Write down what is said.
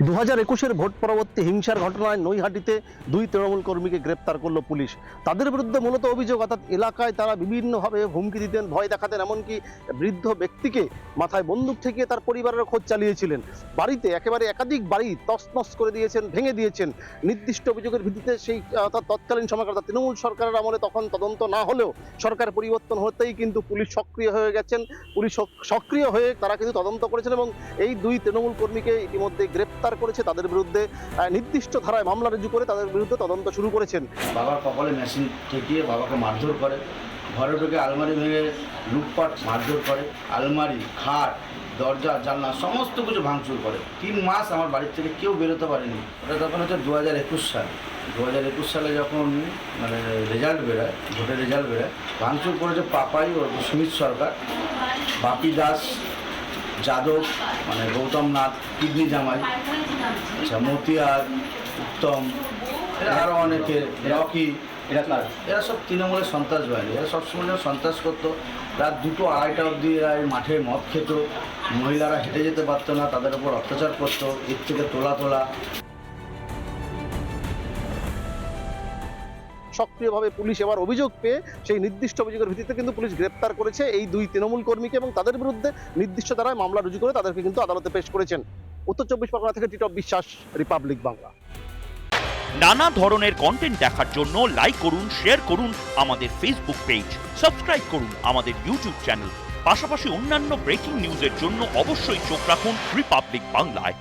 2021-এর vote পরবর্তী হিংসার ঘটনায় নৈহাটিতে দুই তৃণমূল কর্মীকে গ্রেপ্তার করল পুলিশ। তাদের বিরুদ্ধে মূলত অভিযোগ, অর্থাৎ এলাকায় তারা বিভিন্নভাবে হুমকি দিতেন, ভয় দেখাতেন, এমনকি বৃদ্ধ ব্যক্তিকে মাথায় বন্দুক ঠেকিয়ে তার পরিবারের খোঁজ চালিয়েছিলেন। বাড়িতে একেবারে একাধিক বাড়ি তছনছ করে দিয়েছেন, ভেঙে দিয়েছেন। নির্দিষ্ট অভিযোগের ভিত্তিতে সেই অর্থাৎ তৎকালীন সময়কার তৃণমূল সরকারের আমলে তখন তদন্ত না হলেও সরকার পরিবর্তন হতেই কিন্তু পুলিশ সক্রিয় হয়ে গেছেন। পুলিশ সক্রিয় হয়ে তারা কিন্তু তদন্ত করেছেন এবং এই দুই তৃণমূল কর্মীকে ইতিমধ্যে গ্রেপ্তার করেছে। তাদের বিরুদ্ধে নির্দিষ্ট ধারায় মামলা রুজু করে তাদের বিরুদ্ধে তদন্ত শুরু করেছেন। বাবার কপালে মেশিন ঠেকিয়ে বাবাকে মারধর করে, ঘরে ঢুকে আলমারি ভেঙে লুটপাট মারধর করে, আলমারি, খাট, দরজা, জানলা সমস্ত কিছু ভাঙচুর করে। 3 মাস আমার বাড়ির থেকে কেউ বেরোতে পারেনি। ওটা তখন হচ্ছে 2021 সাল। 2021 সালে যখন রেজাল্ট বেরোয়, ভোটের রেজাল্ট বেরোয়, ভাঙচুর করেছে পাপাই ও সুমিত সরকার, বাপি দাস, যাদব গৌতম নাথ, কিডনি জামাই, আচ্ছা মতিয়ার, উত্তম, এরা আরও অনেকে, রকি, এরা সব তৃণমূলের সন্ত্রাস বাহিনী। এরা সবসময় সন্ত্রাস করতো। রাত 2-2-2:30 অবধি এরা মাঠে মদ খেত, মহিলারা হেঁটে যেতে পারতো না, তাদের উপর অত্যাচার করতো, এর থেকে তোলা। সক্রিয়ভাবে পুলিশ এবার অভিযোগ পেয়ে সেই নির্দিষ্ট অভিযোগের ভিত্তিতে কিন্তু পুলিশ গ্রেপ্তার করেছে এই দুই তৃণমূল কর্মীকে এবং তাদের বিরুদ্ধে নির্দিষ্ট ধারায় মামলা রুজু করে তাদেরকে কিন্তু আদালতে পেশ করেছেন। উত্তর 24 পরগনা থেকে টিটপ বিশ্বাস, রিপাবলিক বাংলা। নানা ধরনের কন্টেন্ট দেখার জন্য লাইক করুন, শেয়ার করুন আমাদের ফেসবুক পেজ, সাবস্ক্রাইব করুন আমাদের ইউটিউব চ্যানেল। পাশাপাশি অন্যান্য ব্রেকিং নিউজের জন্য অবশ্যই চোখ রাখুন রিপাবলিক বাংলায়।